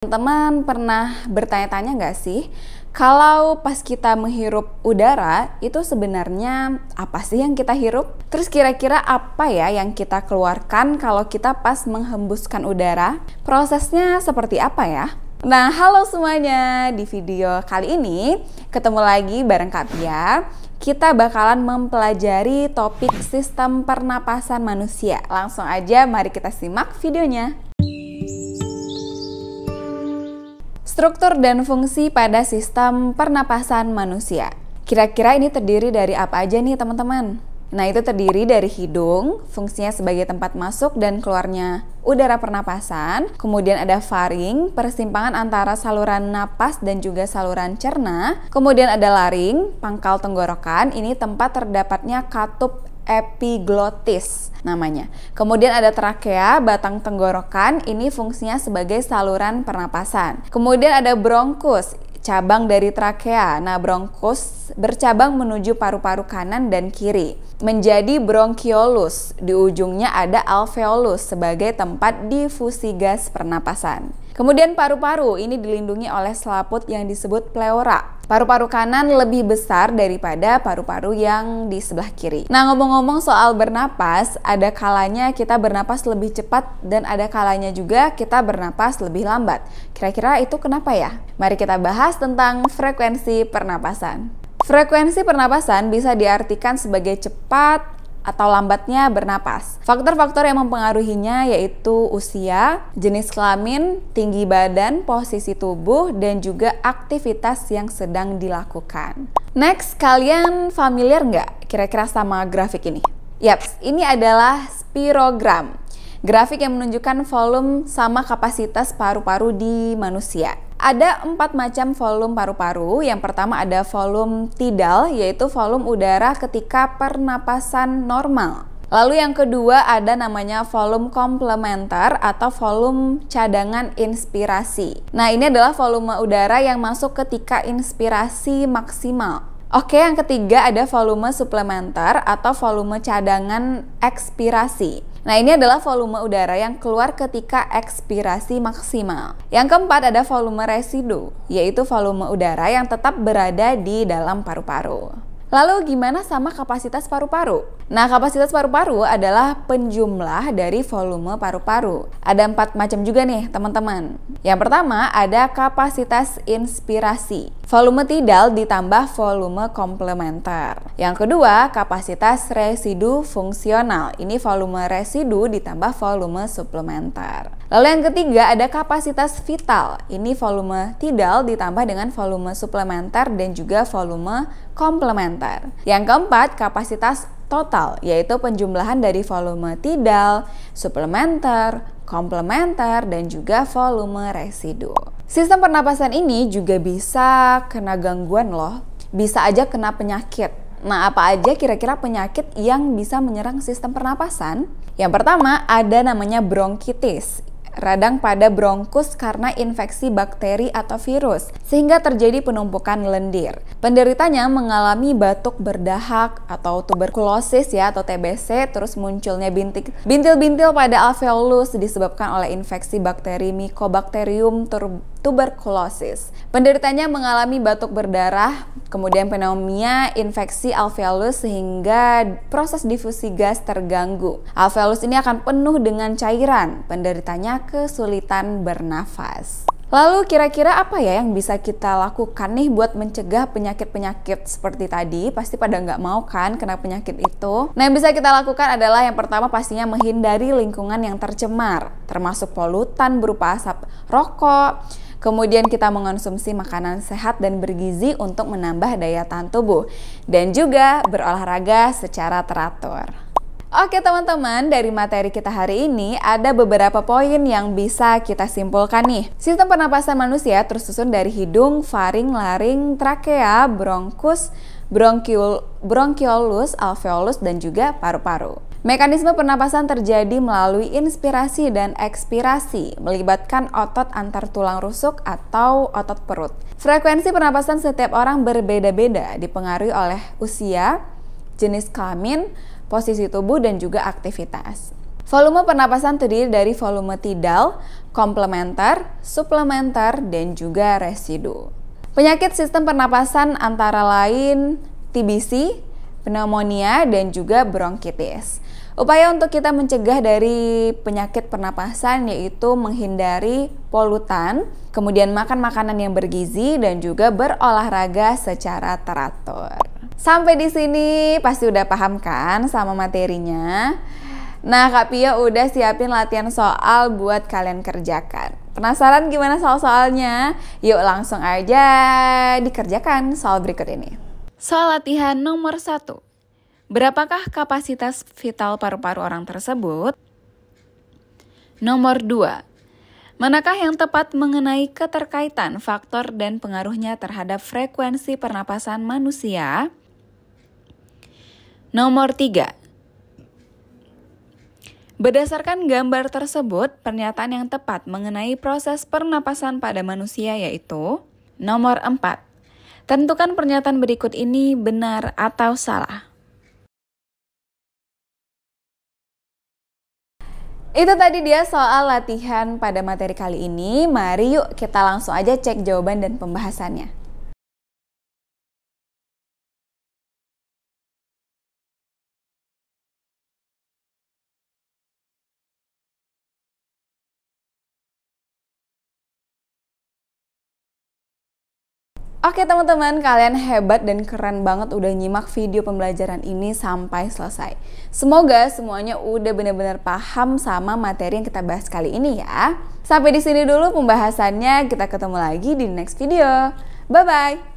Teman-teman pernah bertanya-tanya nggak sih, kalau pas kita menghirup udara, itu sebenarnya apa sih yang kita hirup? Terus kira-kira apa ya yang kita keluarkan kalau kita pas menghembuskan udara? Prosesnya seperti apa ya? Nah, halo semuanya, di video kali ini ketemu lagi bareng Kak Pia. Kita bakalan mempelajari topik sistem pernapasan manusia. Langsung aja mari kita simak videonya. Struktur dan fungsi pada sistem pernapasan manusia. Kira-kira ini terdiri dari apa aja nih teman-teman? Nah, itu terdiri dari hidung, fungsinya sebagai tempat masuk dan keluarnya udara pernapasan. Kemudian ada faring, persimpangan antara saluran napas dan juga saluran cerna. Kemudian ada laring, pangkal tenggorokan, ini tempat terdapatnya katup epiglotis namanya. Kemudian ada trakea, batang tenggorokan, ini fungsinya sebagai saluran pernapasan. Kemudian ada bronkus, cabang dari trakea. Nah, bronkus bercabang menuju paru-paru kanan dan kiri. Menjadi bronkiolus, di ujungnya ada alveolus sebagai tempat difusi gas pernapasan. Kemudian paru-paru, ini dilindungi oleh selaput yang disebut pleura. Paru-paru kanan lebih besar daripada paru-paru yang di sebelah kiri. Nah, ngomong-ngomong soal bernapas, ada kalanya kita bernapas lebih cepat dan ada kalanya juga kita bernapas lebih lambat. Kira-kira itu kenapa ya? Mari kita bahas tentang frekuensi pernapasan. Frekuensi pernapasan bisa diartikan sebagai cepat atau lambatnya bernapas. Faktor-faktor yang mempengaruhinya yaitu usia, jenis kelamin, tinggi badan, posisi tubuh, dan juga aktivitas yang sedang dilakukan. Next, kalian familiar nggak kira-kira sama grafik ini? Yaps, ini adalah spirogram. Grafik yang menunjukkan volume sama kapasitas paru-paru di manusia. Ada 4 macam volume paru-paru. Yang pertama ada volume tidal, yaitu volume udara ketika pernapasan normal. Lalu yang kedua ada namanya volume komplementer atau volume cadangan inspirasi. Nah, ini adalah volume udara yang masuk ketika inspirasi maksimal. Oke, yang ketiga ada volume suplementer atau volume cadangan ekspirasi. Nah, ini adalah volume udara yang keluar ketika ekspirasi maksimal. Yang keempat ada volume residu, yaitu volume udara yang tetap berada di dalam paru-paru. Lalu gimana sama kapasitas paru-paru? Nah, kapasitas paru-paru adalah penjumlah dari volume paru-paru. Ada 4 macam juga nih teman-teman. Yang pertama ada kapasitas inspirasi. Volume tidal ditambah volume komplementer. Yang kedua, kapasitas residu fungsional. Ini volume residu ditambah volume suplementer. Lalu yang ketiga ada kapasitas vital. Ini volume tidal ditambah dengan volume suplementer dan juga volume komplementer. Yang keempat, kapasitas total, yaitu penjumlahan dari volume tidal, suplementer, komplementer, dan juga volume residu. Sistem pernapasan ini juga bisa kena gangguan loh, bisa aja kena penyakit. Nah, apa aja kira-kira penyakit yang bisa menyerang sistem pernapasan? Yang pertama ada namanya bronkitis. Radang pada bronkus karena infeksi bakteri atau virus, sehingga terjadi penumpukan lendir. Penderitanya mengalami batuk berdahak atau tuberkulosis ya atau TBC, terus munculnya bintil-bintil pada alveolus disebabkan oleh infeksi bakteri Mycobacterium tuberculosis. Penderitanya mengalami batuk berdarah, kemudian pneumonia, infeksi alveolus sehingga proses difusi gas terganggu. Alveolus ini akan penuh dengan cairan. Penderitanya kesulitan bernafas. Lalu kira-kira apa ya yang bisa kita lakukan nih buat mencegah penyakit-penyakit seperti tadi? Pasti pada nggak mau kan kena penyakit itu. Nah, yang bisa kita lakukan adalah yang pertama pastinya menghindari lingkungan yang tercemar, termasuk polutan berupa asap rokok. Kemudian kita mengonsumsi makanan sehat dan bergizi untuk menambah daya tahan tubuh. Dan juga berolahraga secara teratur. Oke teman-teman, dari materi kita hari ini ada beberapa poin yang bisa kita simpulkan nih. Sistem pernapasan manusia tersusun dari hidung, faring, laring, trakea, bronkus, bronkiolus, alveolus, dan juga paru-paru. Mekanisme pernapasan terjadi melalui inspirasi dan ekspirasi, melibatkan otot antar tulang rusuk atau otot perut. Frekuensi pernapasan setiap orang berbeda-beda, dipengaruhi oleh usia, jenis kelamin, posisi tubuh, dan juga aktivitas. Volume pernapasan terdiri dari volume tidal, komplementer, suplementer, dan juga residu. Penyakit sistem pernapasan antara lain TBC, pneumonia, dan juga bronkitis. Upaya untuk kita mencegah dari penyakit pernapasan yaitu menghindari polutan, kemudian makan makanan yang bergizi, dan juga berolahraga secara teratur. Sampai di sini pasti udah paham kan sama materinya? Nah, Kak Pia udah siapin latihan soal buat kalian kerjakan. Penasaran gimana soal-soalnya? Yuk langsung aja dikerjakan soal berikut ini. Soal latihan nomor 1. Berapakah kapasitas vital paru-paru orang tersebut? Nomor 2. Manakah yang tepat mengenai keterkaitan faktor dan pengaruhnya terhadap frekuensi pernapasan manusia? Nomor 3. Berdasarkan gambar tersebut, pernyataan yang tepat mengenai proses pernapasan pada manusia yaitu nomor 4. Tentukan pernyataan berikut ini benar atau salah. Itu tadi dia soal latihan pada materi kali ini. Mari yuk kita langsung aja cek jawaban dan pembahasannya. Oke teman-teman, kalian hebat dan keren banget udah nyimak video pembelajaran ini sampai selesai. Semoga semuanya udah benar-benar paham sama materi yang kita bahas kali ini ya. Sampai di sini dulu pembahasannya, kita ketemu lagi di next video. Bye-bye!